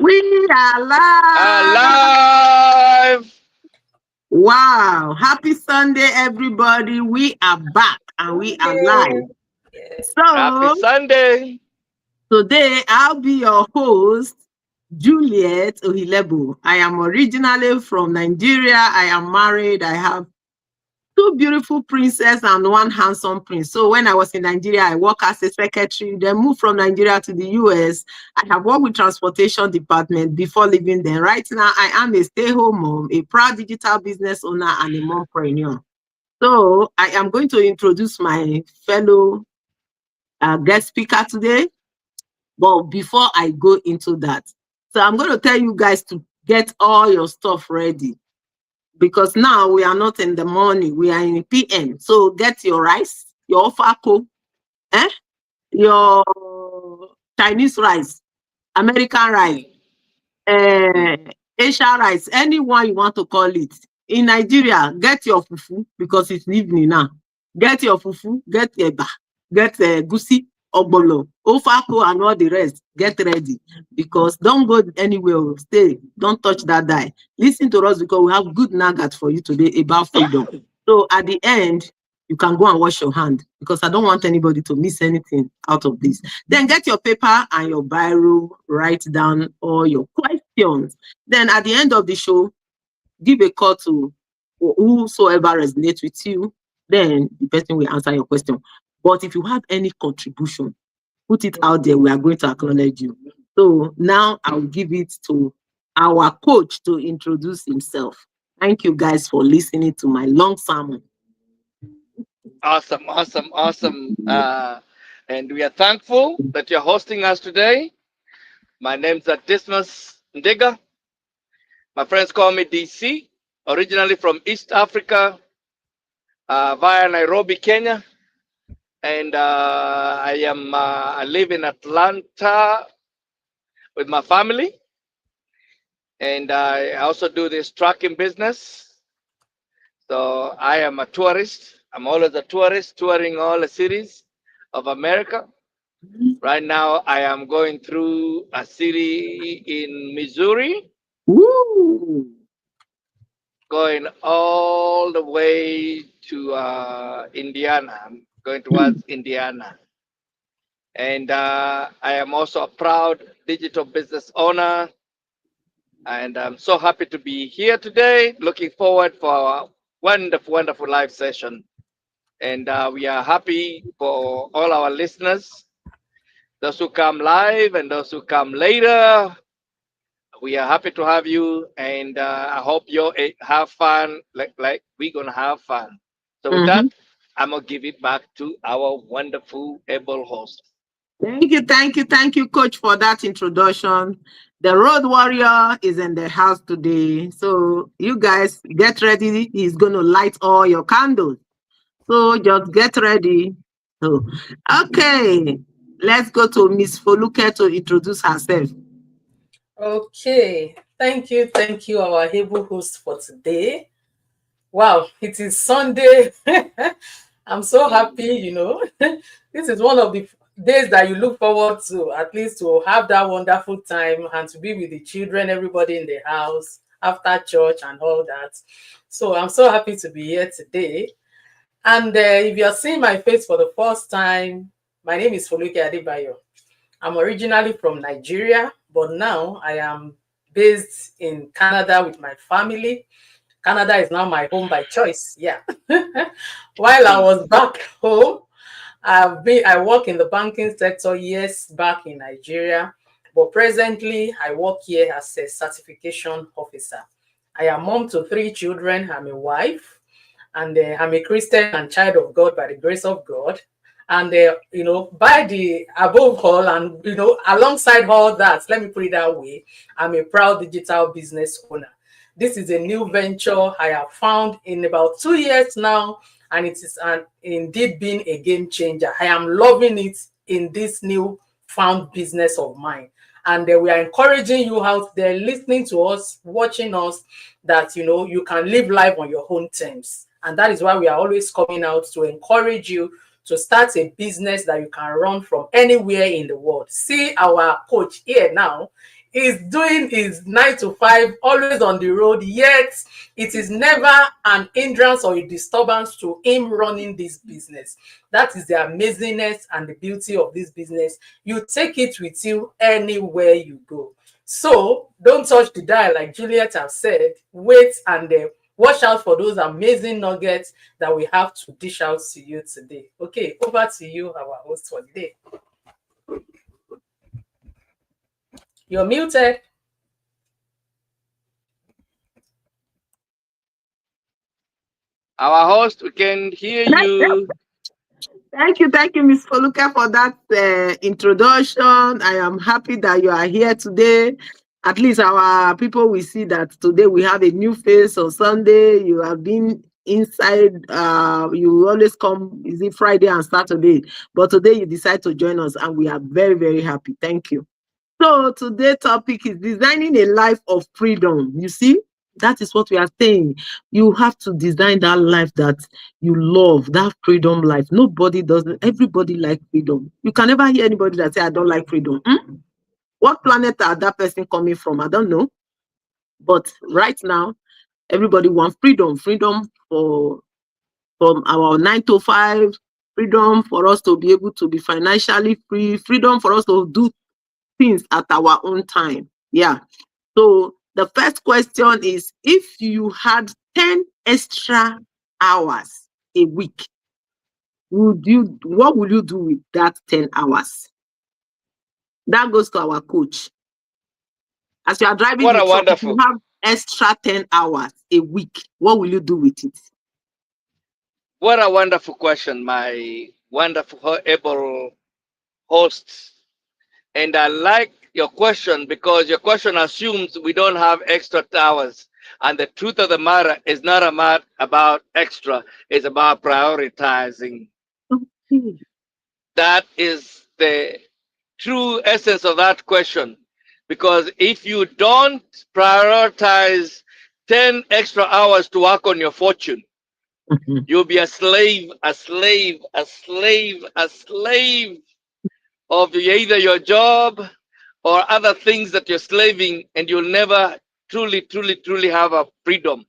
We are live. Alive! Wow. Happy Sunday, everybody. We are back and we are live. Sunday. Yes. Happy So, Sunday! today I'll be your host, Juliet Ohilebo. I am originally from Nigeria. I am married. I have two beautiful princesses and one handsome prince. So when I was in Nigeria, I worked as a secretary, then moved from Nigeria to the US. I have worked with transportation department before leaving them. Right now, I am a stay-home mom, a proud digital business owner, and a mompreneur. So I am going to introduce my fellow guest speaker today. But before I go into that, so I'm going to tell you guys to get all your stuff ready because now we are not in the morning, we are in PM. So get your rice, your ofako, eh? Your Chinese rice, American rice, uh, Asian rice, anyone you want to call it. In Nigeria, get your fufu because it's evening now. Get your fufu, get eba, get gusi, ogbolo, ofako, and all the rest. Get ready because don't go anywhere. Stay. Don't touch that die. Listen to us because we have good nugget for you today about freedom. So at the end, you can go and wash your hand because I don't want anybody to miss anything out of this. Then get your paper and your biro, write down all your questions. Then at the end of the show, give a call to whosoever resonates with you. Then the person will answer your question. But if you have any contribution, put it out there. We are going to acknowledge you. So now I'll give it to our coach to introduce himself. Thank you guys for listening to my long sermon. Awesome. And we are thankful that you're hosting us today. My name's Dismas Ndiga. My friends call me DC, originally from East Africa, via Nairobi, Kenya. And I live in Atlanta with my family. And I also do this trucking business. So I am a tourist. I'm always a tourist, touring all the cities of America. Right now, I am going through a city in Missouri, Woo! going all the way to Indiana. I'm going towards Indiana. And I am also a proud digital business owner. And I'm so happy to be here today. Looking forward for our wonderful live session. And we are happy for all our listeners, those who come live and those who come later. We are happy to have you, and I hope you have fun like we're gonna have fun. So with that, Mhm. I'm gonna give it back to our wonderful able host. Thank you, Coach, for that introduction. The road warrior is in the house today. So you guys get ready. He's going to light all your candles. So just get ready. So, okay, let's go to Miss Foluke to introduce herself. Okay. Thank you, our able host for today. Wow, it is Sunday. I'm so happy. This is one of the days that you look forward to, at least to have that wonderful time and to be with the children, everybody in the house after church and all that. So I'm so happy to be here today. And if you're seeing my face for the first time, my name is Foluke Adebayo. I'm originally from Nigeria, but now I am based in Canada with my family. Canada is now my home by choice. Yeah. While I was back home, I work in the banking sector years back in Nigeria, but presently I work here as a certification officer. I am mom to 3 children. I'm a wife, and I'm a Christian and child of God by the grace of God. And by the above all, and alongside all that, let me put it that way, I'm a proud digital business owner. This is a new venture I have found in about 2 years now, and it is indeed been a game changer. I am loving it in this new found business of mine. And we are encouraging you out there listening to us, watching us, that you can live life on your own terms. And that is why we are always coming out to encourage you to start a business that you can run from anywhere in the world. See our coach here now is doing his 9 to 5, always on the road, yet it is never an hindrance or a disturbance to him running this business. That is the amazingness and the beauty of this business. You take it with you anywhere you go. So don't touch the dial, like Juliet have said. Wait and watch out for those amazing nuggets that we have to dish out to you today. Okay, over to you, our host for the day. You're muted. Our host, we can hear you. Thank you, Miss Foluka, for that introduction. I am happy that you are here today. At least our people will see that today we have a new face on Sunday. You have been inside, you always come, is it Friday and Saturday? But today you decide to join us, and we are very, very happy. Thank you. So today's topic is designing a life of freedom. You see, that is what we are saying. You have to design that life that you love, that freedom life. Nobody doesn't. Everybody like freedom. You can never hear anybody that say, "I don't like freedom." What planet are that person coming from? I don't know. But right now, everybody wants freedom. Freedom for from our 9 to 5. Freedom for us to be able to be financially free. Freedom for us to do things at our own time. Yeah. So the first question is, if you had 10 extra hours a week, what would you do with that 10 hours? That goes to our coach. As you are driving What the a truck, if you wonderful, have extra 10 hours a week, what will you do with it? what a wonderful question, my wonderful able hosts. And I like your question because your question assumes we don't have extra hours. And the truth of the matter is not about extra, it's about prioritizing. Okay. That is the true essence of that question. Because if you don't prioritize 10 extra hours to work on your fortune, Mhm. you'll be a slave, a slave, a slave, a slave of either your job or other things that you're slaving, and you'll never truly, truly, truly have a freedom.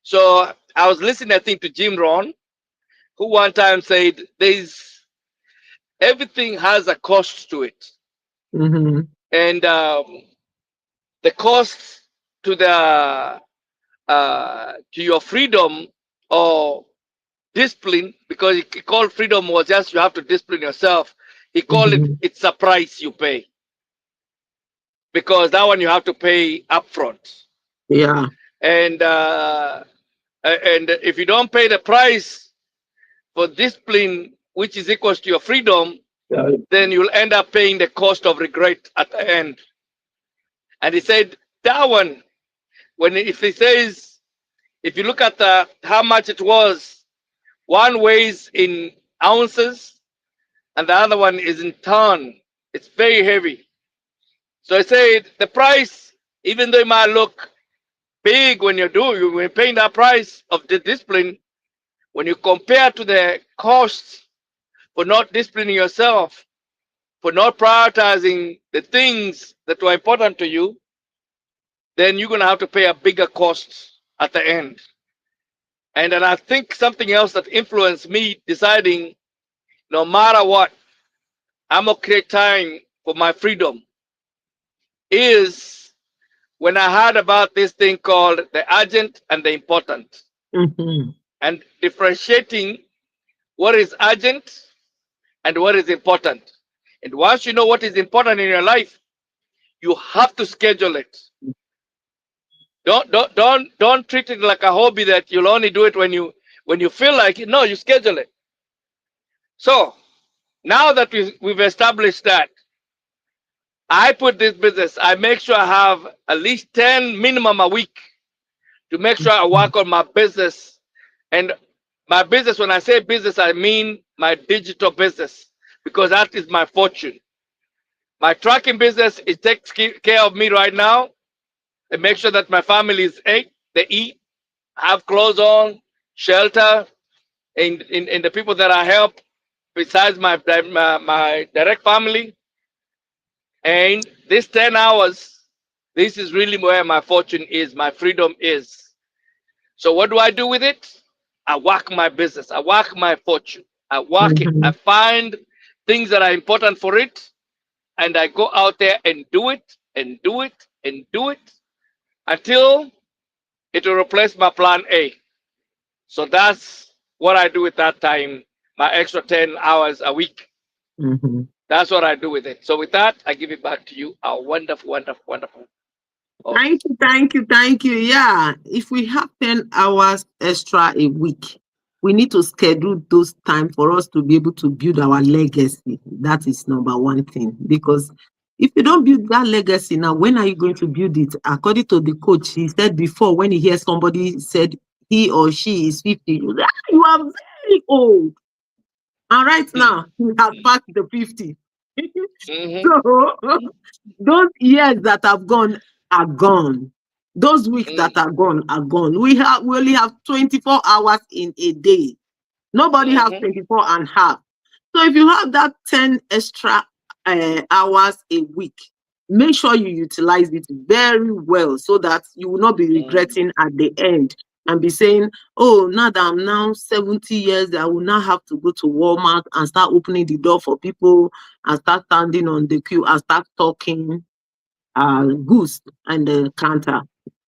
So I was listening, I think, to Jim Rohn, who one time said, "There's everything has a cost to it, Mhm. and the cost to the to your freedom or discipline, because he called freedom was just you have to discipline yourself. He called it Mhm. it's a price you pay, because that one you have to pay upfront. Yeah. And if you don't pay the price for discipline, which is equals to your freedom, Yeah. then you'll end up paying the cost of regret at the end. And he said that one, if he says, if you look at how much it was, one weighs in ounces and the other one is in ton. It's very heavy. So I said the price, even though it might look big when when you're paying that price of the discipline, when you compare to the costs for not disciplining yourself, for not prioritizing the things that were important to you, then you're going to have to pay a bigger cost at the end. And then I think something else that influenced me deciding no matter what, I'm going to create time for my freedom is when I heard about this thing called the urgent and the important, Mhm. and differentiating what is urgent and what is important. And once you know what is important in your life, you have to schedule it. Don't treat it like a hobby that you'll only do it when you feel like it. No, you schedule it. So now that we've established that, I put this business, I make sure I have at least 10 minimum a week to make sure I work on my business. And my business, when I say business, I mean my digital business, because that is my fortune. My trucking business, it takes care of me right now. It makes sure that my family is ate, they eat, have clothes on, shelter, and the people that I help, besides my direct family. And this 10 hours, this is really where my fortune is, my freedom is. So what do I do with it? I work my business. I work my fortune. I work it. I Mhm. find things that are important for it, and I go out there and do it and do it and do it until it will replace my plan A. So that's what I do with that time, my extra 10 hours a week. Mhm. That's what I do with it. So with that, I give it back to you, our wonderful, wonderful, wonderful Thank host. you, thank you, thank you. Yeah, if we have 10 hours extra a week, we need to schedule those time for us to be able to build our legacy. That is number one thing. Because if you don't build that legacy now, when are you going to build it? According to the coach, he said before, when he hears somebody said he or she is 50, you say, "Ah, you are very old." And right now, he has passed the 50. Mm-hmm, So those years that have gone are gone. Those weeks that mm-hmm, are gone are gone. We only have 24 hours in a day. Nobody has mm-hmm, 24 and a half. So if you have that 10 extra hours a week, make sure you utilize it very well so that you will not be mm-hmm, regretting at the end and be saying, oh, now that I'm now 70 years, I will now have to go to Walmart and start opening the door for people and start standing on the queue and start talking goods and the counter.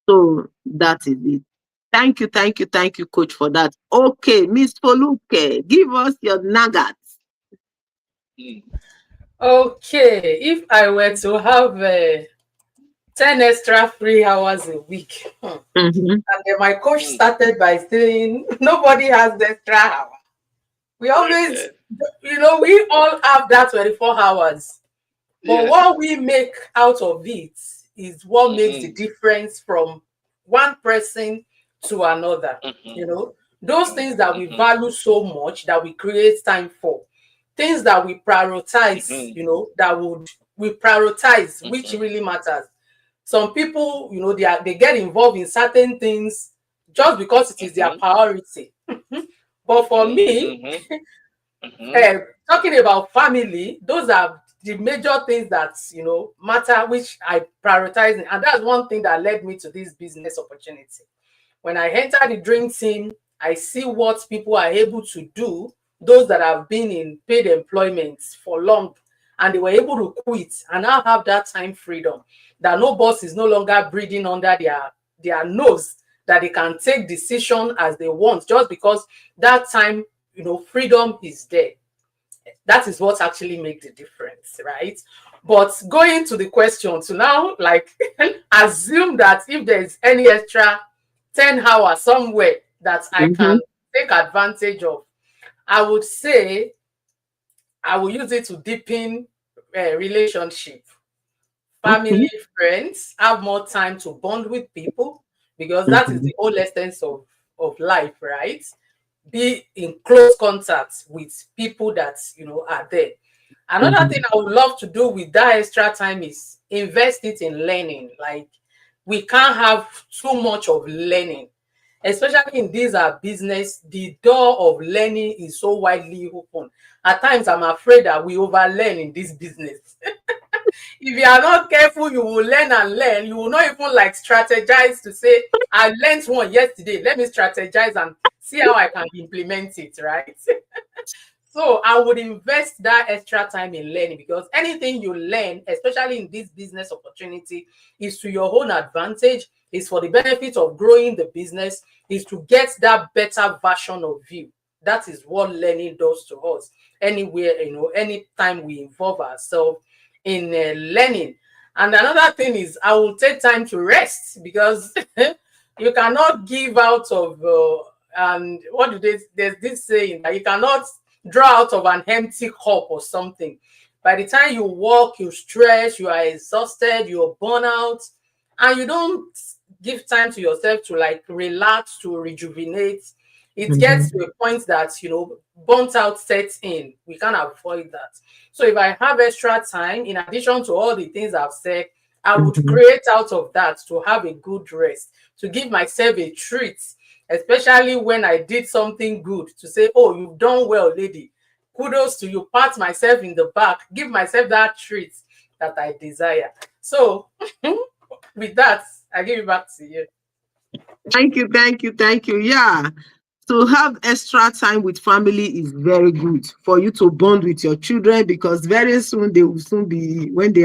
So that is it. Thank you, coach, for that. Okay, Miss Foluke, give us your nuggets. mm-hmm. Okay, if I were to have 10 extra free hours a week, Mm-hmm, and then my coach started by saying, nobody has the extra hour. We always, we all have that 24 hours. But Yes. what we make out of it is what makes the Mm-hmm, difference from one person to another. mm-hmm, You know, those things that we mm-hmm, value so much that we create time for, things that we prioritize, mm-hmm, that would we prioritize, which mm-hmm, really matters. Some people, they get involved in certain things just because it is their mm-hmm, priority. But for me, mm-hmm, mm-hmm, talking about family, those are the major things that matter, which I prioritize, and that's one thing that led me to this business opportunity. When I enter the dream team, I see what people are able to do, those that have been in paid employment for long, and they were able to quit and now have that time freedom, that no boss is no longer breathing under their nose, that they can take decision as they want just because that time, freedom is there. That is what actually makes the difference, right? But going to the question, to now, like, assume that if there is any extra 10 hours somewhere that I mm-hmm, can take advantage of, I would say I will use it to deepen relationship, okay. family, friends, have more time to bond with people, because that is Mm-hmm, the whole essence of life, right? Be in close contact with people that are there. Another mm-hmm, thing I would love to do with that extra time is invest it in learning. Like, we can't have too much of learning, especially in this business. The door of learning is so widely open. At times, I'm afraid that we overlearn in this business. If you are not careful, you will learn and learn. You will not even like strategize to say, I learned one yesterday. Let me strategize and see how I can implement it, right? So I would invest that extra time in learning, because anything you learn, especially in this business opportunity, is to your own advantage, is for the benefit of growing the business, is to get that better version of you. That is what learning does to us. Anywhere, anytime we involve ourselves in learning. And another thing is, I will take time to rest, because you cannot give out of, and what do they, there's this saying that you cannot draw out of an empty cup or something. By the time you walk, you stress, you are exhausted, you're burnt out, and you don't give time to yourself to like relax, to rejuvenate. It gets mm-hmm, to a point that burnt out sets in. We can't avoid that. So if I have extra time, in addition to all the things I've said, I would mm-hmm, create out of that to have a good rest, to give myself a treat, especially when I did something good, to say, oh, you've done well, lady. Kudos to you. Pat myself in the back, give myself that treat that I desire. So with that, I give it back to you. Thank you, thank you, thank you. Yeah. To have extra time with family is very good for you to bond with your children, because very soon they will soon be, when they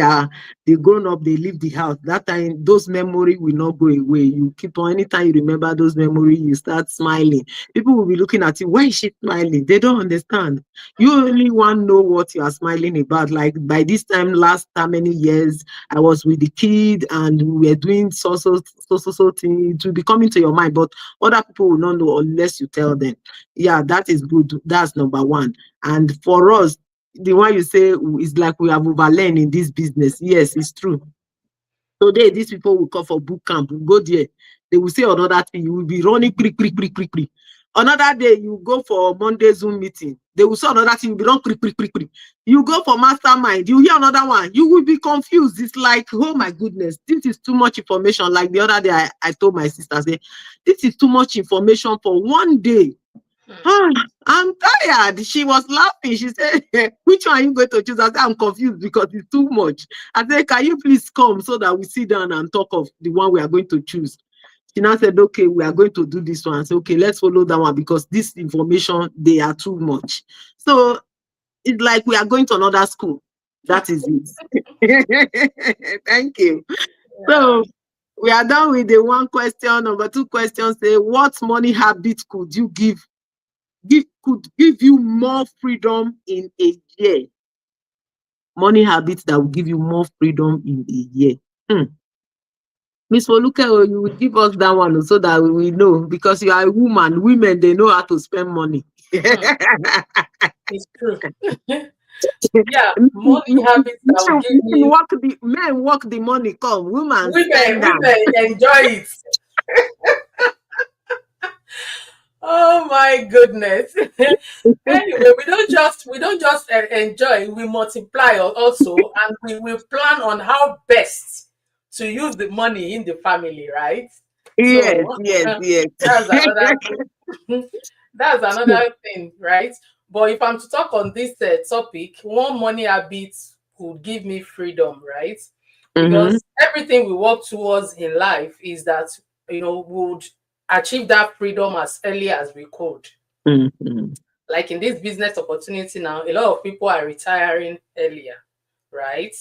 grown up, they leave the house. That time those memory will not go away. You keep on, anytime you remember those memory, you start smiling. People will be looking at you, why is she smiling? They don't understand. You only want to know what you are smiling about. Like by this time last how many years I was with the kid and we were doing so thing, it will be coming to your mind, but other people will not know unless you tell them. Yeah, that is good. That's number one. And for us, the one you say is like we have overlearned in this business. Yes, it's true. Today, these people will come for boot camp. We go there. They will say another thing. You will be running quick, quick, quick, quick, quick. Another day, you go for Monday Zoom meeting. They will say another thing. You will be running quick, quick, quick, quick. You go for mastermind. You hear another one. You will be confused. It's like, oh my goodness, this is too much information. Like the other day, I told my sister, say, this is too much information for one day. Ah, I'm tired. She was laughing. She said, which one are you going to choose? I said, I'm confused because it's too much. I said, can you please come so that we sit down and talk of the one we are going to choose? She now said, okay, we are going to do this one. I said, okay, let's follow that one because this information, they are too much. So it's like we are going to another school. That is it. Thank you. Yeah. So we are done with the one question. Number two question say, what money habit could you could give you more freedom in a year? Money habits that will give you more freedom in a year. Hmm. Miss Foluke, oh, you will give us that one so that we will know, because you are a woman. Women, they know how to spend money. Hmm, it's true. Yeah, Men money habits that will give me men work the money come, women women, spend them. women enjoy it. Oh my goodness. Anyway, we don't just enjoy, we multiply also, and we will plan on how best to use the money in the family, right? Yes, So yes, yes. that's another that's another thing, right? But if I'm to talk on this topic, one money habit could give me freedom, right? Mm-hmm. Because everything we work towards in life is that, we would achieve that freedom as early as we could. Mm-hmm. Like in this business opportunity now, a lot of people are retiring earlier, right?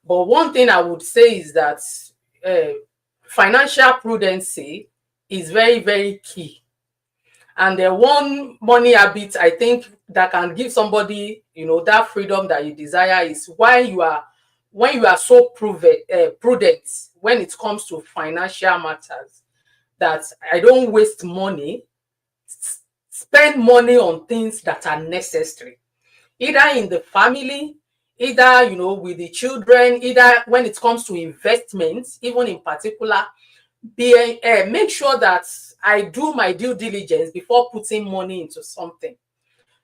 But one thing I would say is that financial prudency is very, very key. And the one money habit I think that can give somebody, that freedom that you desire is when you are so prudent when it comes to financial matters, that I don't waste money, spend money on things that are necessary, either in the family, either with the children, either when it comes to investments, even in particular, make sure that I do my due diligence before putting money into something.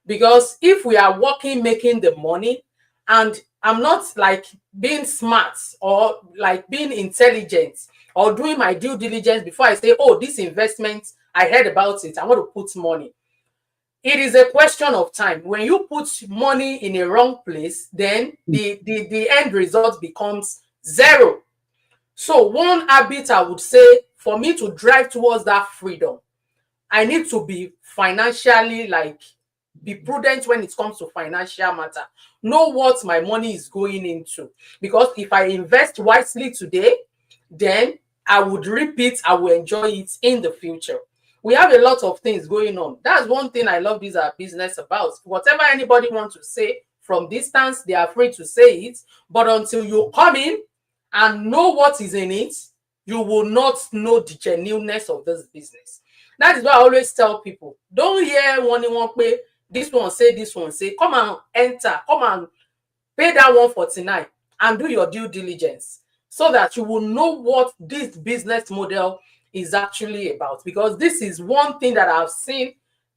Because if we are working, making the money, and I'm not like being smart or like being intelligent or doing my due diligence before I say, oh, this investment, I heard about it, I want to put money. It is a question of time. When you put money in a wrong place, then the end result becomes zero. So one habit I would say, for me to drive towards that freedom, I need to be financially, like, be prudent when it comes to financial matter. Know what my money is going into. Because if I invest wisely today, then I would reap it, I will enjoy it in the future. We have a lot of things going on. That's one thing I love this our business about. Whatever anybody wants to say from distance, they are free to say it. But until you come in and know what is in it, you will not know the genuineness of this business. That is why I always tell people, don't hear one way, this one say, this one say. Come and enter, come and pay that 149 and do your due diligence, so that you will know what this business model is actually about. Because this is one thing that I've seen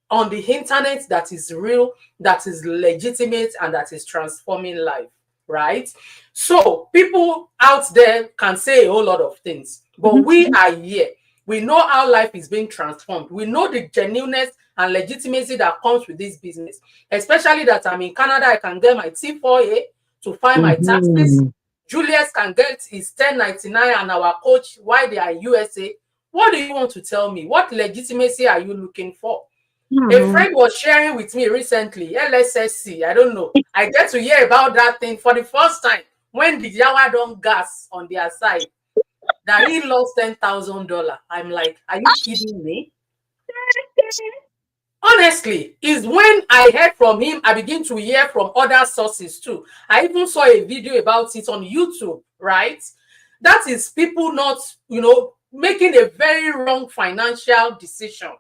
on the internet that is real, that is legitimate, and that is transforming life, right? So people out there can say a whole lot of things, but we are here. We know how life is being transformed. We know the genuineness and legitimacy that comes with this business. Especially that I'm in Canada, I can get my T4A to file my taxes. Mm-hmm. Julius can get his 1099 and our coach while they are in USA. What do you want to tell me? What legitimacy are you looking for? A Mhm. friend was sharing with me recently, LSSC, I don't know. I get to hear about that thing for the first time when the Yawadon gas on their side that he lost $10,000. I'm like, are you kidding me? Honestly, is when I heard from him, I begin to hear from other sources too. I even saw a video about it on YouTube, right? That is people not, making a very wrong financial decision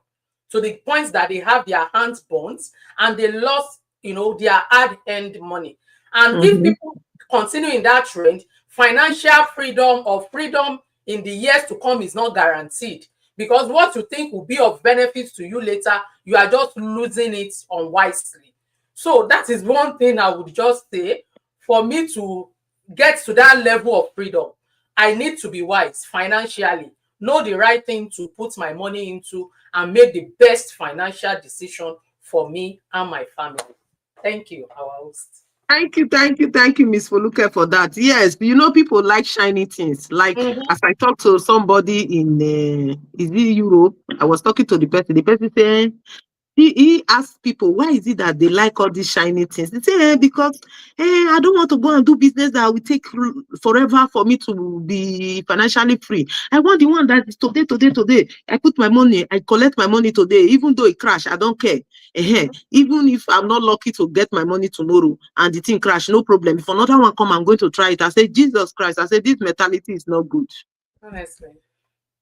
to the point that they have their hands burnt and they lost, their hard-earned money. And if Mhm. people continue in that trend, financial freedom or freedom in the years to come is not guaranteed, because what you think will be of benefit to you later, you are just losing it unwisely. So that is one thing I would just say. For me to get to that level of freedom, I need to be wise financially, know the right thing to put my money into, and make the best financial decision for me and my family. Thank you, our host. Thank you, Miss Foluke, for that. Yes, people like shiny things. Like, Mhm. as I talked to somebody in is it Europe, I was talking to the person. The person saying, he asked people, why is it that they like all these shiny things? They say, because I don't want to go and do business that will take forever for me to be financially free. I want the one that is today, today, today. I put my money, I collect my money today, even though it crash, I don't care. Even if I'm not lucky to get my money tomorrow and the thing crash, no problem. If another one come, I'm going to try it. I say, Jesus Christ, I say, this mentality is not good. Honestly.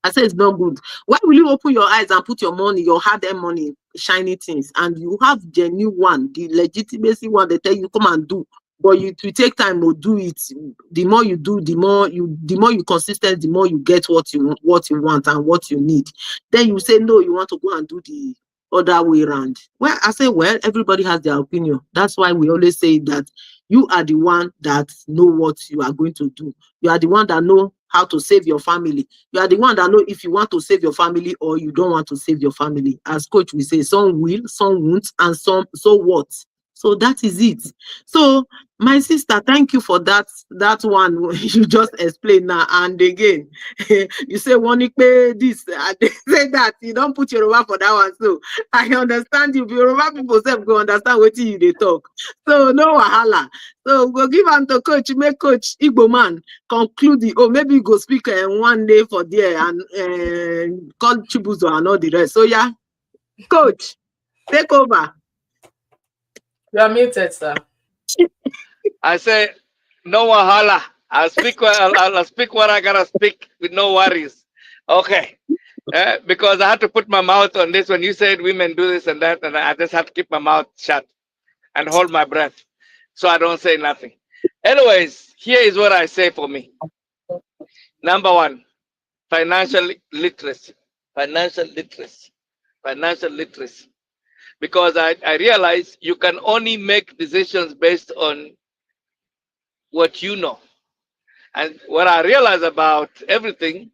I say it's not good. Why will you open your eyes and put your money, your hard-earned money, in shiny things, and you have genuine one, the legitimacy one, they tell you come and do, but you to take time to do it. The more you do, the more you consistent, the more you get what you want and what you need. Then you say no, you want to go and do the other way around. Well, I say, well, everybody has their opinion. That's why we always say that you are the one that know what you are going to do. You are the one that know how to save your family. You are the one that know if you want to save your family or you don't want to save your family. As coach we say, some will, some won't, and some so what. So that is it. So my sister, thank you for that one you just explained now. And again, you say one pay this, and they say that you don't put your over for that one. So I understand you. Yoruba people self go understand what you they talk. So no wahala. So go give am to coach, make coach Igbo man conclude the, maybe you go speak one day for there and call Chibuzo and all the rest. So yeah, coach, take over. You are muted, sir. I say, no wahala. I'll speak what I gotta speak with no worries. Okay. Because I had to put my mouth on this when you said women do this and that, and I just had to keep my mouth shut and hold my breath so I don't say nothing. Anyways, here is what I say for me. Number one, financial literacy. Financial literacy. Financial literacy. Because I realize you can only make decisions based on what you know. And what I realize about everything,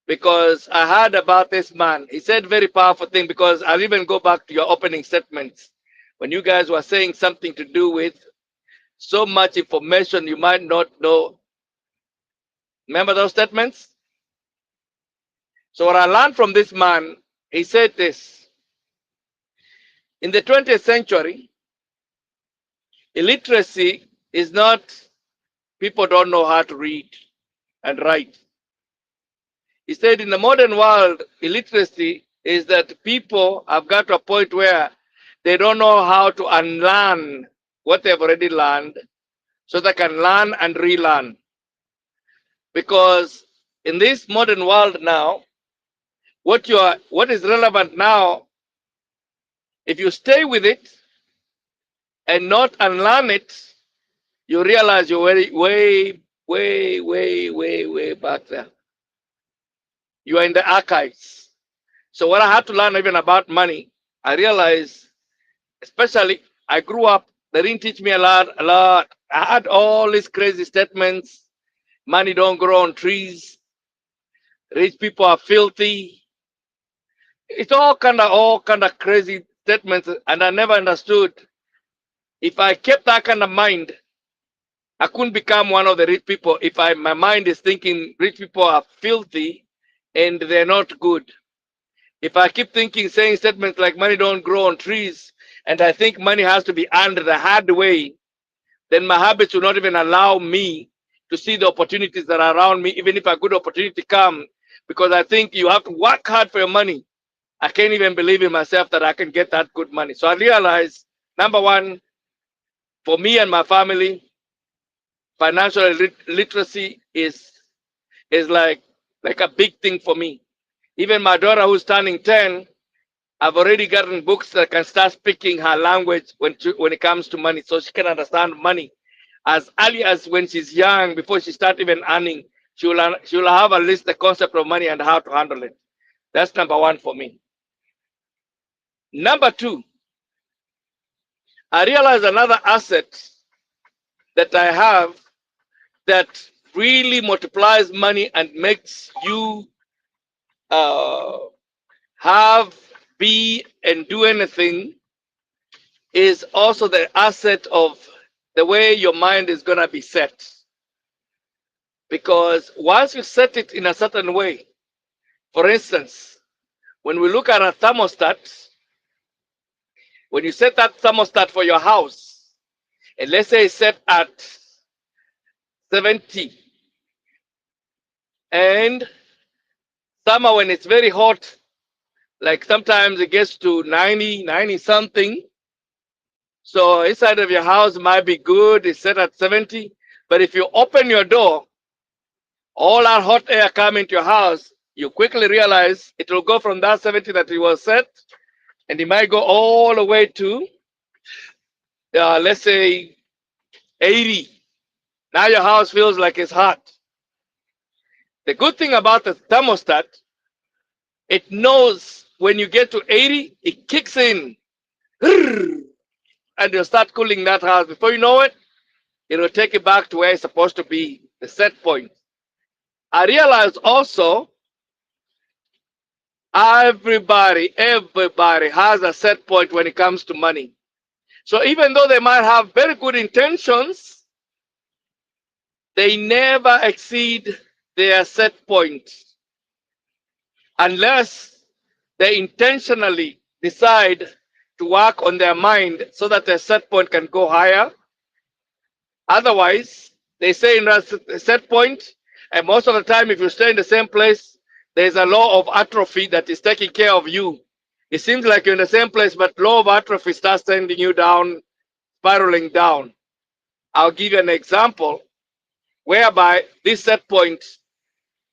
because I heard about this man, he said very powerful thing, because I'll even go back to your opening statements when you guys were saying something to do with so much information you might not know. Remember those statements? So what I learned from this man, he said this: in the 20th century, illiteracy is not people don't know how to read and write. He said in the modern world, illiteracy is that people have got to a point where they don't know how to unlearn what they've already learned so they can learn and relearn. Because in this modern world now, what is relevant now, if you stay with it and not unlearn it, you realize you're way back there. You are in the archives. So what I had to learn even about money, I realized, especially I grew up, they didn't teach me a lot. I had all these crazy statements. Money don't grow on trees. Rich people are filthy. It's all kind of crazy statements, and I never understood. If I kept that kind of mind, I couldn't become one of the rich people if my mind is thinking rich people are filthy and they're not good. If I keep thinking, saying statements like money don't grow on trees, and I think money has to be earned the hard way, then my habits will not even allow me to see the opportunities that are around me, even if a good opportunity come, because I think you have to work hard for your money. I can't even believe in myself that I can get that good money. So I realized, number one, for me and my family, financial literacy is like a big thing for me. Even my daughter who's turning 10, I've already gotten books that can start speaking her language when it comes to money, so she can understand money as early as when she's young. Before she starts even earning, she will have at least the concept of money and how to handle it. That's number one for me. Number two, I realize another asset that I have that really multiplies money and makes you uh, have, be, and do anything is also the asset of the way your mind is going to be set. Because once you set it in a certain way, for instance, when we look at a thermostat, when you set that thermostat for your house, and let's say it's set at 70, and summer when it's very hot, like sometimes it gets to 90, 90 something. So inside of your house might be good, it's set at 70. But if you open your door, all that hot air come into your house, you quickly realize it will go from that 70 that it was set, and it might go all the way to, let's say, 80. Now your house feels like it's hot. The good thing about the thermostat, it knows when you get to 80, it kicks in, and you'll start cooling that house. Before you know it, it'll take it back to where it's supposed to be, the set point. I realized also everybody has a set point when it comes to money. So even though they might have very good intentions, they never exceed their set point unless they intentionally decide to work on their mind so that their set point can go higher. Otherwise, they stay in that set point, and most of the time, if you stay in the same place, there's a law of atrophy that is taking care of you. It seems like you're in the same place, but law of atrophy starts sending you down, spiraling down. I'll give you an example whereby this set point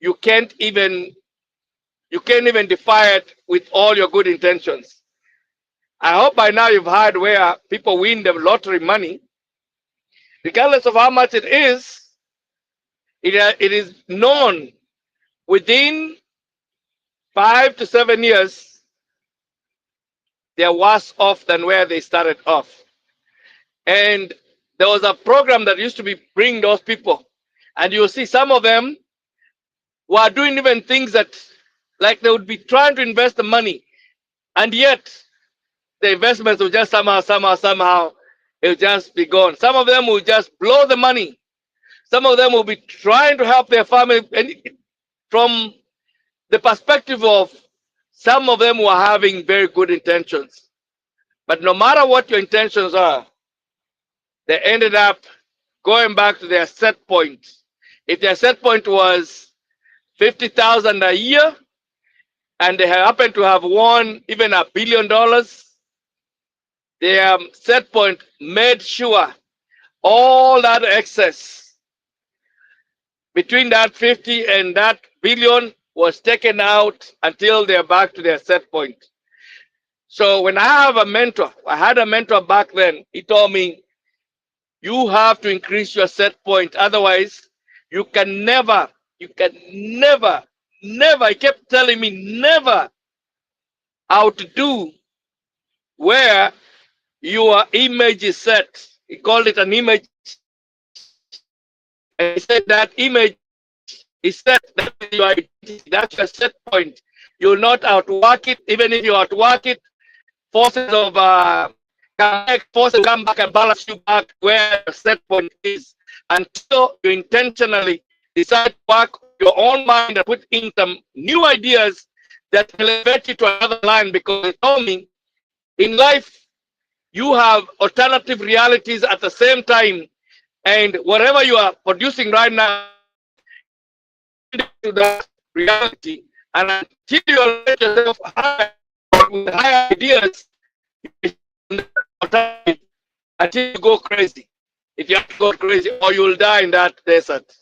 you can't even defy it with all your good intentions. I hope by now you've heard where people win the lottery money, regardless of how much it is. It is known within 5 to 7 years they're worse off than where they started off. And there was a program that used to be bring those people, and you'll see some of them were doing even things that, like, they would be trying to invest the money, and yet the investments will just somehow it will just be gone. Some of them will just blow the money. Some of them will be trying to help their family, and from the perspective of some of them who are having very good intentions. But no matter what your intentions are, they ended up going back to their set point. If their set point was 50,000 a year, and they happen to have won even $1 billion, their set point made sure all that excess between that 50 and that billion was taken out until they're back to their set point. So when I had a mentor back then, he told me, you have to increase your set point. Otherwise, you can never, never, he kept telling me, never outdo where your image is set. He called it an image. And he said that image is set. That is your identity. That's your set point. You'll not outwork it. Even if you outwork it, forces will come back and balance you back where your set point is. until you intentionally decide to work your own mind and put in some new ideas that will elevate you to another line. Because they told me in life, you have alternative realities at the same time. And whatever you are producing right now, you are blended to that reality. And until you elevate yourself higher with higher ideas, you will stay on that alternative until you go crazy. If you have to go crazy, or you will die in that desert.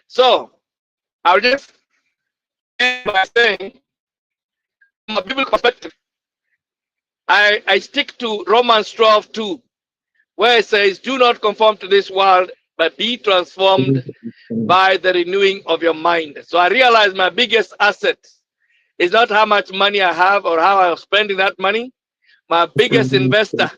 So I'll just end by saying, from a biblical perspective, I stick to Romans 12:2, where it says, "Do not conform to this world, but be transformed by the renewing of your mind." So I realize my biggest asset is not how much money I have or how I'm spending that money. My biggest investor,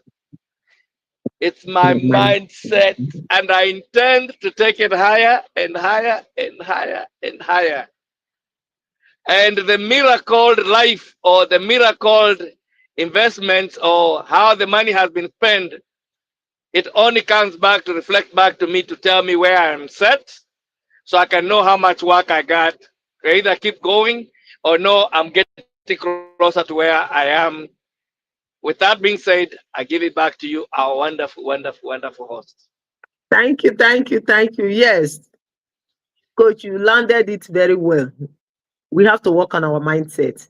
it's my mindset, and I intend to take it higher and higher and higher and higher. And the miracle life, or the miracle investments, or how the money has been spent, it only comes back to reflect back to me to tell me where I am set, so I can know how much work I got. I either keep going or no, I'm getting closer to where I am. With that being said, I give it back to you, our wonderful, wonderful, wonderful host. Thank you, thank you, thank you. Yes, coach, you landed it very well. We have to work on our mindset,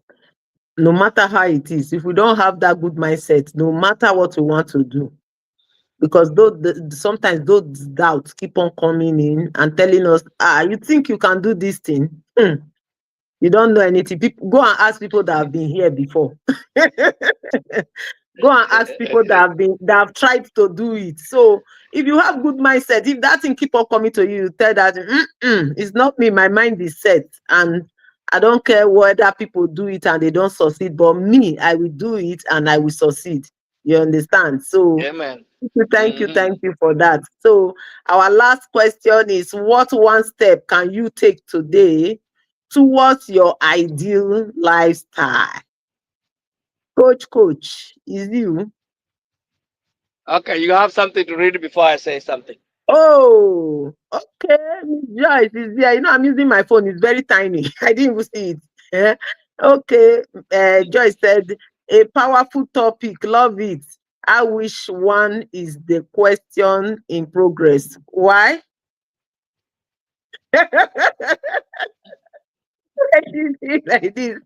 no matter how it is. If we don't have that good mindset, no matter what we want to do, because sometimes those doubts keep on coming in and telling us, you think you can do this thing? You don't know anything. People, go and ask people that have been here before. Go and ask people that have tried to do it. So if you have good mindset, if that thing keep on coming to you, you tell that it's not me, my mind is set, and I don't care whether people do it and they don't succeed, but me, I will do it and I will succeed. You understand? So Amen. thank you for that. So our last question is, what one step can you take today towards your ideal lifestyle? Coach, is you? Okay, you have something to read before I say something. Oh, okay. Miss Joyce is there. You know, I'm using my phone. It's very tiny. I didn't even see it. Eh? Okay. Joyce said, a powerful topic. Love it. I wish one is the question in progress. Why? Like this.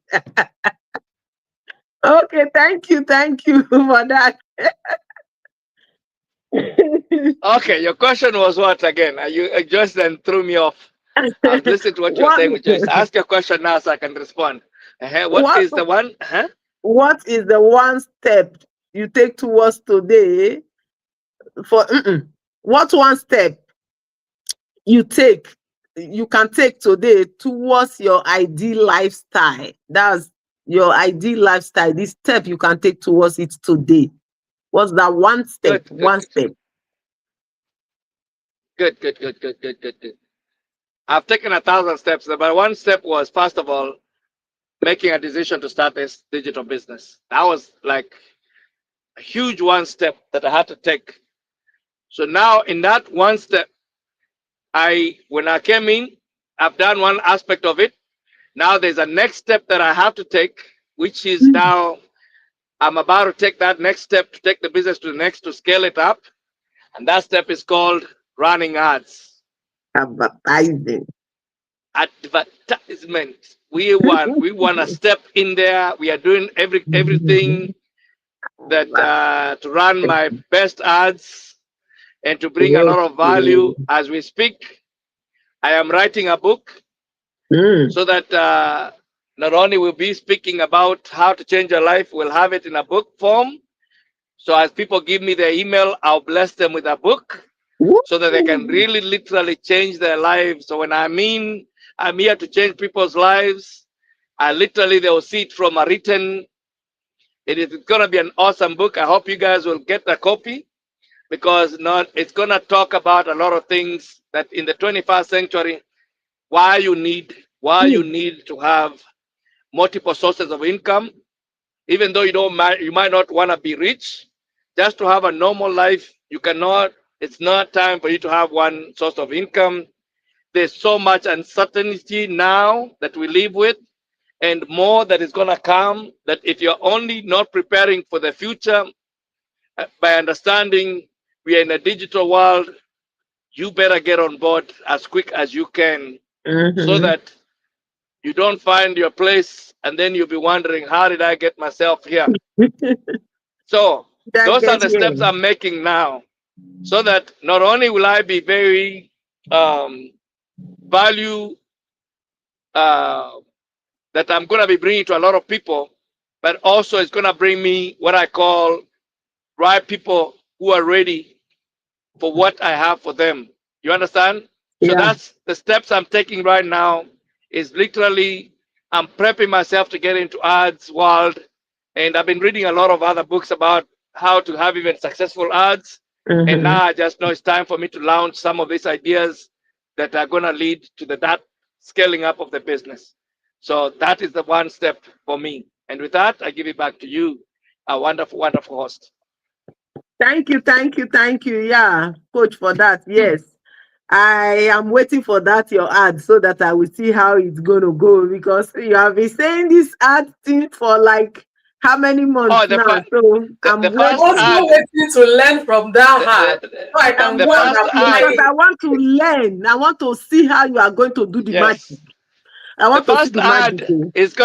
Okay, thank you for that. Okay, your question was what again? You just then threw me off. I was listening to what you were what, saying with Joyce. Ask your question now so I can respond. What what is the one? what is the one step you take towards today for what one step you take you can take today towards your ideal lifestyle? That's your ideal lifestyle. This step you can take towards it today. What's that one step? Good, good, One step. good, good, good, good, good, good, good. I've taken 1,000 steps, but one step was, first of all, making a decision to start this digital business. That was like a huge one step that I had to take. So now, in that one step, when I came in, I've done one aspect of it. Now there's a next step that I have to take, which is now I'm about to take that next step to take the business to the next, to scale it up. And that step is called running ads. Advertising. Advertisement. We want to step in there. We are doing everything that to run my best ads and to bring a lot of value as we speak. I am writing a book so that not only will be speaking about how to change your life, we'll have it in a book form. So as people give me their email, I'll bless them with a book so that they can really literally change their lives. So when I mean I'm here to change people's lives, they will see it from a written. It is going to be an awesome book. I hope you guys will get a copy, because it's going to talk about a lot of things that in the 21st century, why you need to have multiple sources of income, even though you might not want to be rich. Just to have a normal life, you cannot. It's not time for you to have one source of income. There's so much uncertainty now that we live with, and more that is going to come. That if you're only not preparing for the future by understanding we are in a digital world, you better get on board as quick as you can so Mm-hmm. that you don't find your place and then you'll be wondering, how did I get myself here? So That those are gets the steps here. I'm making now so that not only will I be very value uh, that I'm going to be bringing to a lot of people, but also it's going to bring me what I call right people who are ready for what I have for them. You understand? So Yeah. that's the steps I'm taking right now is literally I'm prepping myself to get into ads world. And I've been reading a lot of other books about how to have even successful ads. And Mm-hmm. now I just know it's time for me to launch some of these ideas that are going to lead to that scaling up of the business. So that is the one step for me. And with that, I give it back to you, a wonderful, wonderful host. Thank you, thank you, thank you. Yeah, coach, for that. Yes. I am waiting for that your ad so that I will see how it's gonna go because you have been saying this ad thing for like how many months Oh, now? So the I'm I'm first also waiting. ad, waiting to learn from that the, heart so I I'm can the go and first waiting ad, because apply I want to learn. I want to see how you are going to do the magic. yes, I the want to see first the magic. ad Oh. is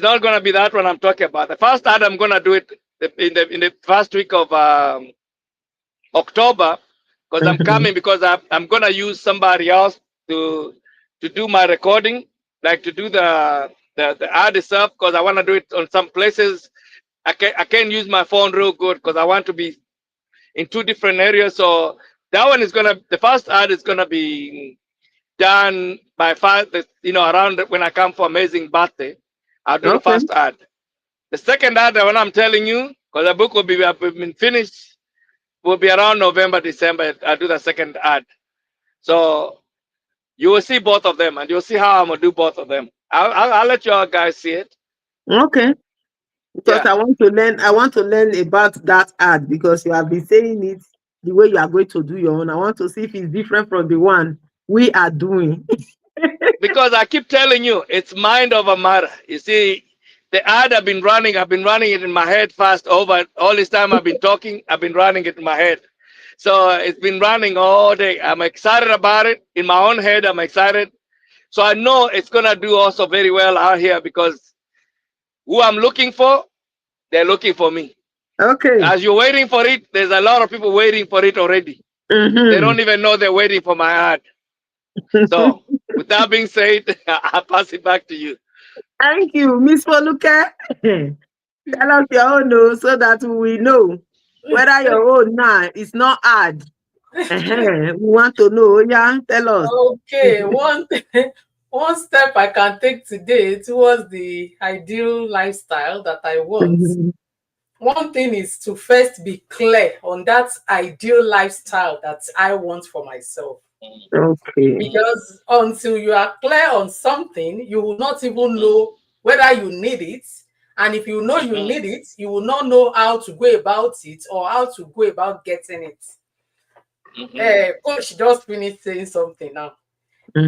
not gonna be that one I'm talking about. The first ad I'm gonna do it in the first week of October, because I'm Mhm. coming because I'm gonna use somebody else to do my recording, like to do the ad itself, because I want to do it on some places. I can't use my phone real good because I want to be in two different areas. So that one is gonna the first ad is gonna be done by five. Around when I come for amazing birthday, I'll do the Okay. first ad. The second ad, the one I'm telling you, because the book will be have been finished, will be around November, December. I'll do the second ad. So you will see both of them, and you'll see how I'm gonna do both of them. I'll let you all guys see it. Okay. Because Yeah, I want to learn. I want to learn about that ad because you have been saying it the way you are going to do your own. I want to see if it's different from the one we are doing. because I keep telling you, it's mind over matter. You see, the ad I've been running it in my head fast over all this time I've been talking, I've been running it in my head. So it's been running all day. I'm excited about it. In my own head, I'm excited. So I know it's gonna do also very well out here because who I'm looking for, they're looking for me. Okay. As you're waiting for it, there's a lot of people waiting for it already. They Mm-hmm. don't even know they're waiting for my ad. So with that being said, I'll pass it back to you. Thank you, Miss Foluke. Tell us your own oh, so that we know whether your own now is not hard. We want to know. Yeah, tell us. Okay, one step I can take today towards the ideal lifestyle that I want. Mhm. One thing is to first be clear on that ideal lifestyle that I want for myself. Okay. Because until you are clear on something, you will not even know whether you need it. And if you know you Mhm, need it, you will not know how to go about it or how to go about getting it. mhm, Coach just finished saying something now.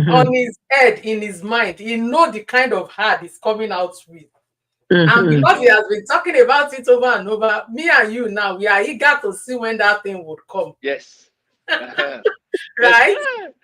On Mhm. his head, in his mind, he know the kind of heart he's coming out with. And Mhm. because he mhm. has been talking about it over and over, me and you now, we are eager to see when that thing would come, Yes. Uh-huh. Yes. right?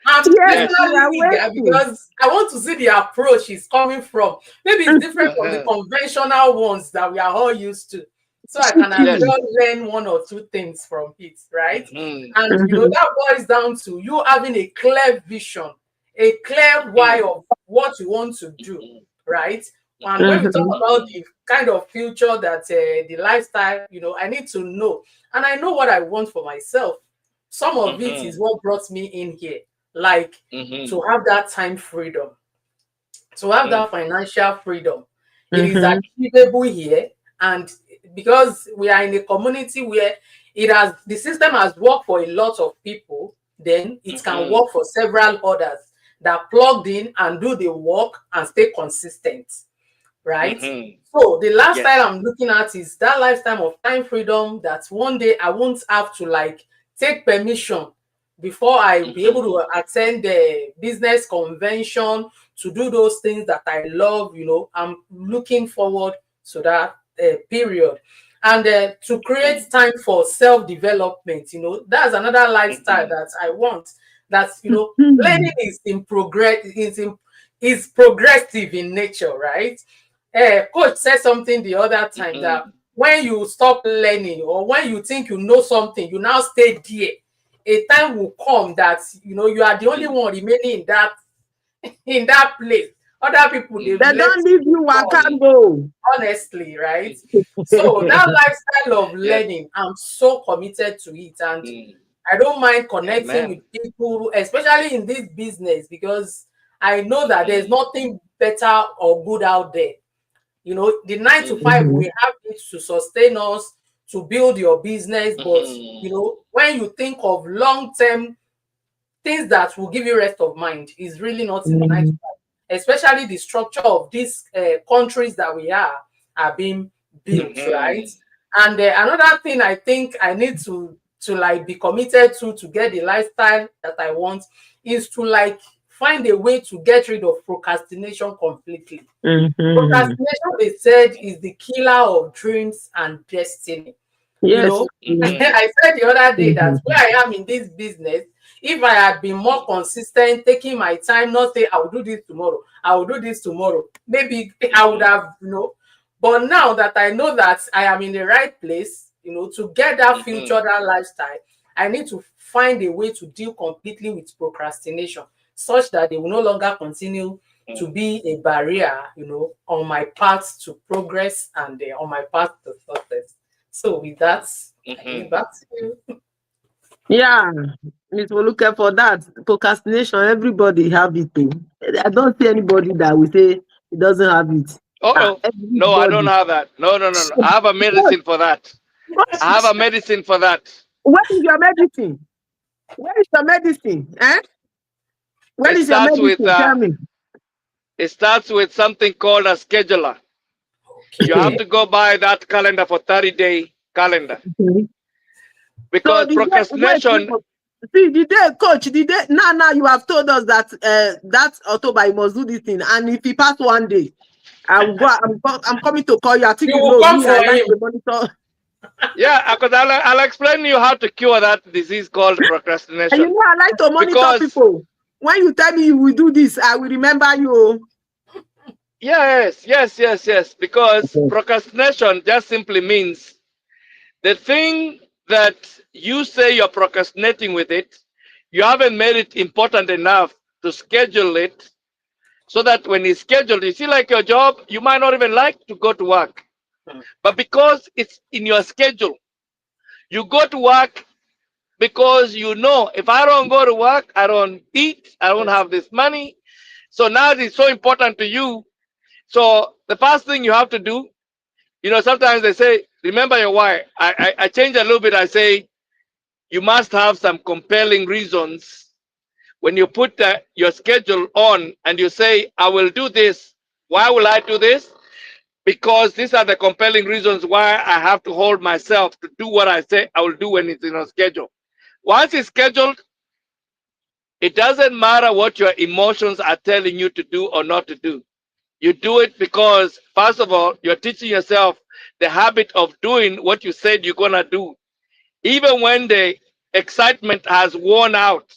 I'm Yes, we Yes. personally are eager waiting. because I want to see the approach he's coming from. Maybe it's different from the Uh-huh. conventional ones that we are all used to. So I can as Yes. Mhm. well learn one or two things from it, right? Mhm, And Mhm. that boils down to you having a clear vision, a clear why mhm, of what you want to do, mhm, right? And when we talk Mhm. about the kind of future that the lifestyle, I need to know. And I know what I want for myself. Some of it is mhm, what brought me in here, like to mhm, have that time freedom, to have mhm, that financial freedom. It is Mhm. achievable here. And because we are in a community where the system has worked for a lot of people, then it can mhm, work for several others that plugged in and do the work and stay consistent, right? mhm, So the lifestyle Yes. I'm looking at is that lifestyle of time freedom that one day I won't have to like take permission before I be able Mm-hmm. to attend the business convention to do those things that I love. I'm looking forward to that period. And to create time for self-development, that's another lifestyle Mm-hmm. that I want. That learning Hmm. is in progress, is progressive in nature, right? Coach said something the other time that Mm-hmm. when you stop learning or when you think you know something, you now stay there. A time will come that you are the only Mm-hmm. one remaining in that place. Other people they've They left don't leave you you waka before, Mm-hmm. go. honestly, right? So that lifestyle of Yes. learning, I'm so committed to it, and Mm. I don't mind connecting with Amen. people, especially in this business, because I know that there's Mm. nothing better or good out there. The 9 to 5 Mm-hmm. we have it to sustain us, to build your business, but Mm-hmm. when you think of long-term things that will give you rest of mind, is really not in the 9 to 5, especially the structure of these countries that we are being built, right? Mm-hmm. And another thing I think I need to like be committed to get the lifestyle that I want is to like find a way to get rid of procrastination completely. Mhm. Procrastination, they said, is the killer of dreams and destiny. You Yes. know, Mm-hmm. I said the other day that where Mhm. I am in this business, if I had been more consistent, taking my time, not say I will do this tomorrow, I will do this tomorrow, maybe I would Mm-hmm. have. But now that I know that I am in the right place, to get that future, Mm-hmm. that lifestyle, I need to find a way to deal completely with procrastination, such that they will no longer continue to be a barrier, on my path to progress and on my path to success. So with that, I give Mm-hmm. it back to you. Yeah, Miss Woluke, for that procrastination, everybody have it too. I don't see anybody that will say he doesn't have it. Oh Ah, no, no, I don't everybody. have that. No, no, no, no. I have a Coach, medicine for that. I have coach, a medicine for that. where is your medicine? Where is your medicine? Eh? Where It is your starts with medicine? Tell me. it starts with something called a scheduler. You have Okay. to go by that calendar for 30-day calendar Okay. So because the day, wait, procrastination. no. See the day, coach, the day now you have told us that that October you must do this thing, and if you pass one day, I will go. I'm coming to call you. I think You you will know come me. I for like him. to monitor. Yeah, because I'll explain to you how to cure that disease called And you procrastination. know, I like to monitor Because people. When you tell me you will do this, I will remember you. yes, yes, yes, yes. Because Okay. procrastination just simply means the thing that you say you're procrastinating with it, you haven't made it important enough to schedule it so that when it's scheduled, you see, like your job, you might not even like to go to work. But because it's in your schedule, you go to work because you know if I don't go to work, I don't eat, I don't Yes. have this money. So now it's so important to you. So the first thing you have to do, sometimes they say, remember your why. I change a little bit. I say, you must have some compelling reasons when you put your schedule on and you say, I will do this. Why will I do this? Because these are the compelling reasons why I have to hold myself to do what I say I will do when it's in a schedule. Once it's scheduled, it doesn't matter what your emotions are telling you to do or not to do. You do it because, first of all, you're teaching yourself the habit of doing what you said you're going to do. Even when the excitement has worn out,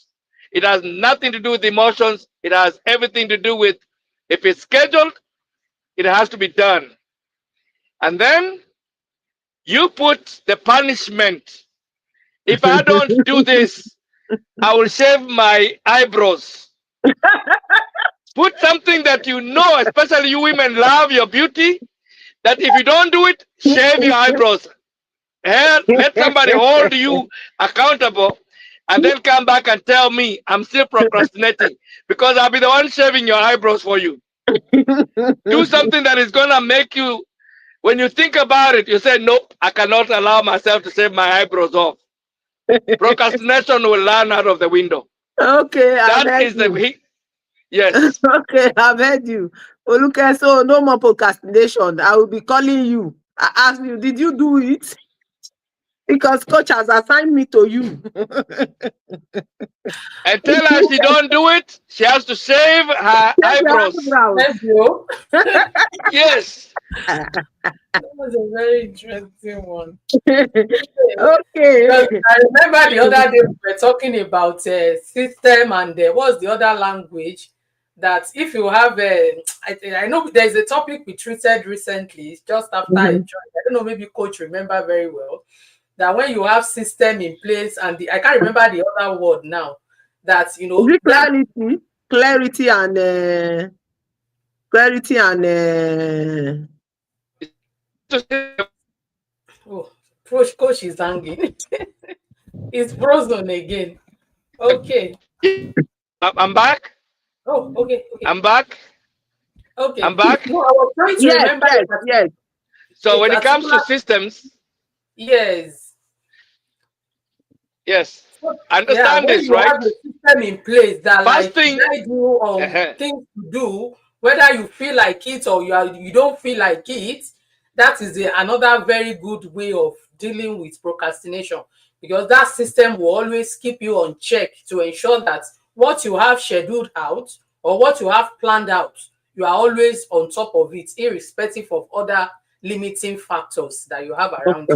it has nothing to do with emotions. It has everything to do with if it's scheduled, it has to be done. And then you put the punishment. If I don't do this, I will shave my eyebrows. Put something that you know, especially you women love your beauty, that if you don't do it, shave your eyebrows. Let somebody hold you accountable and then come back and tell me I'm still procrastinating because I'll be the one shaving your eyebrows for you. Do something that is going to make you, when you think about it, you say, nope, I cannot allow myself to shave my eyebrows off. Procrastination will run out of the window. Okay, I've That heard is the you. he. Yes. Okay, I've heard you. Oluke, so no more procrastination. I will be calling you. I ask you, did you do it? Because coach has assigned me to you. And tell her she don't do it, she has to shave her Check your eyebrows. eyebrows. Thank you. Yes. That was a very interesting one. Okay. Because I remember the other day we were talking about system and what's the other language that if you have I know there's a topic we treated recently just after I Mhm. joined. I don't know, maybe coach remember very well that when you have system in place and I can't remember the other word now that Is it that clarity? Clarity and oh, coach is hanging. It's frozen again. Okay. I'm back. Oh, okay, okay, I'm back. I'm okay. back. No, I was trying to yes, remember yes, yes. So a when it comes particular to systems, yes. yes, So, yeah, understand when this, you have right? a system in place that First like thing, guide you on uh things to do, whether you feel like it or you don't feel like it, that is another very good way of dealing with procrastination because that system will always keep you on check to ensure that what you have scheduled out or what you have planned out, you are always on top of it, irrespective of other limiting factors that you have around you.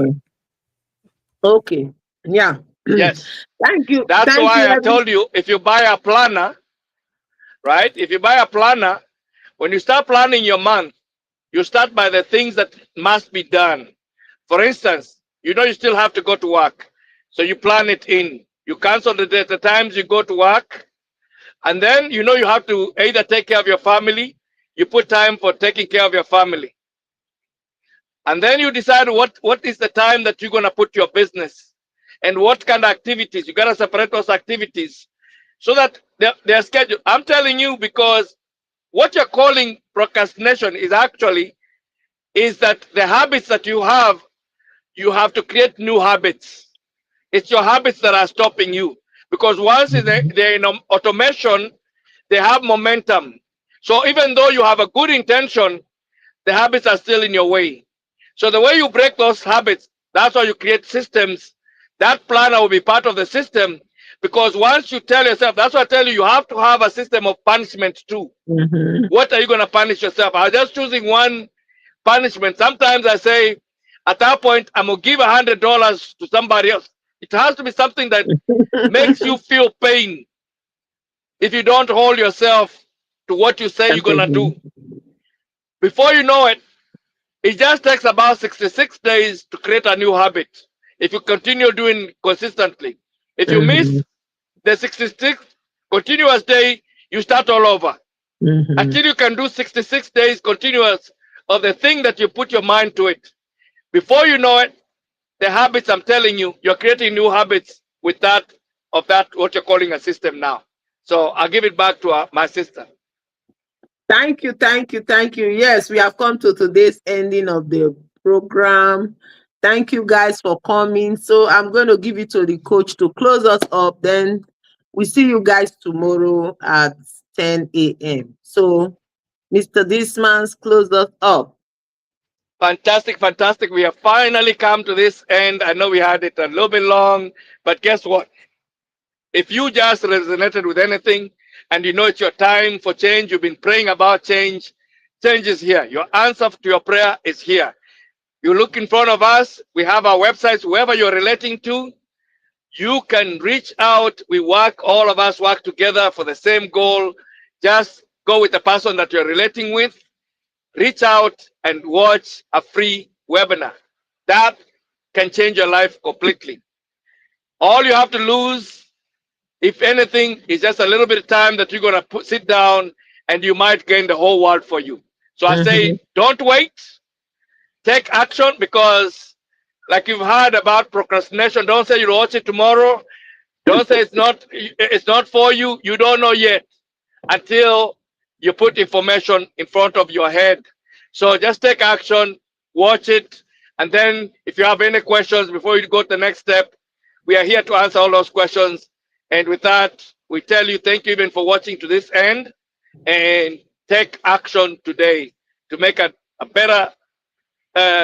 Okay. Okay. Yeah. yes. Thank you. That's Thank you, why I every. told you if you buy a planner, right? If you buy a planner, when you start planning your month, you start by the things that must be done. For instance, you know you still have to go to work. So you plan it in. You cancel the times you go to work. And then you know you have to either take care of your family, you put time for taking care of your family. And then you decide what is the time that you're gonna put your business and what kind of activities. You gotta separate those activities so that they're scheduled. I'm telling you because what you're calling procrastination is actually is that the habits that you have to create new habits. It's your habits that are stopping you because once they're in automation, they have momentum. So even though you have a good intention, the habits are still in your way. So the way you break those habits, that's why you create systems. That planner will be part of the system because once you tell yourself, that's why I tell you, you have to have a system of punishment too. Mhm. What are you going to punish yourself? I'm just choosing one punishment. Sometimes I say, at that point, I'm going to give $100 to somebody else. It has to be something that makes you feel pain if you don't hold yourself to what you say you're going to do. Capable. Before you know it, it just takes about 66 days to create a new habit if you continue doing consistently. If you miss Mhm. the 66 continuous day, you start all over Mhm. until you can do 66 days continuous of the thing that you put your mind to it. Before you know it, the habits I'm telling you, you're creating new habits with that of that what you're calling a system now. So I'll give it back to my sister. Thank you, thank you, thank you. Yes, we have come to today's ending of the program. Thank you guys for coming. So I'm going to give it to the coach to close us up. Then we see you guys tomorrow at 10 a.m. So Mr. Dismans, close us up. Fantastic, fantastic. We have finally come to this end. I know we had it a little bit long, but guess what? If you just resonated with anything and you know it's your time for change, you've been praying about change, change is here. Your answer to your prayer is here. You look in front of us, we have our websites, whoever you're relating to, you can reach out. We work, all of us work together for the same goal. Just go with the person that you're relating with, reach out and watch a free webinar. That can change your life completely. All you have to lose, if anything, is just a little bit of time that you're going to sit down and you might gain the whole world for you. So I say, Mhm. don't wait, take action because, like you've heard about procrastination, don't say you'll watch it tomorrow. Don't say it's not for you. You don't know yet until you put information in front of your head. So just take action, watch it, and then if you have any questions before you go to the next step, we are here to answer all those questions. And with that, we tell you thank you even for watching to this end. and take action today to make a better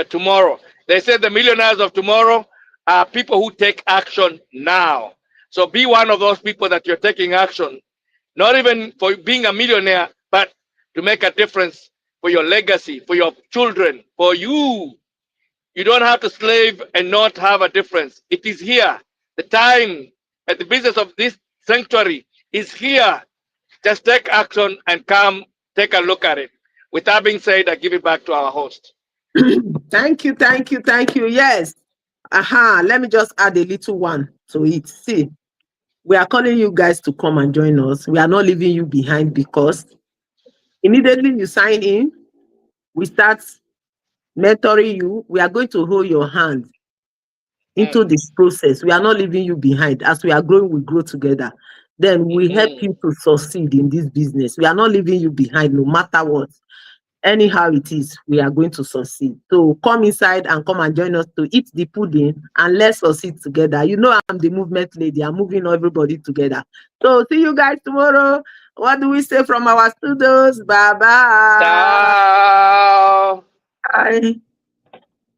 tomorrow. They said the millionaires of tomorrow are people who take action now. So be one of those people that you're taking action, not even for being a millionaire, but to make a difference for your legacy, for your children, for you. You don't have to slave and not have a difference. It is here. The time and the business of this sanctuary is here. Just take action and come take a look at it. With that being said, I give it back to our host. Thank you, thank you, thank you. Yes. Let me just add a little one to it. See, we are calling you guys to come and join us. We are not leaving you behind because immediately you sign in, we start mentoring you. We are going to hold your hand into Mm, this process. We are not leaving you behind. As we are growing, we grow together. Then we help mhm. you to succeed in this business. We are not leaving you behind no matter what. Anyhow it is, we are going to succeed. So come inside and come and join us to eat the pudding and let's succeed together. You know, I'm the movement lady. I'm moving everybody together. So see you guys tomorrow. What do we say from our studios? Bye bye. Ciao. Bye.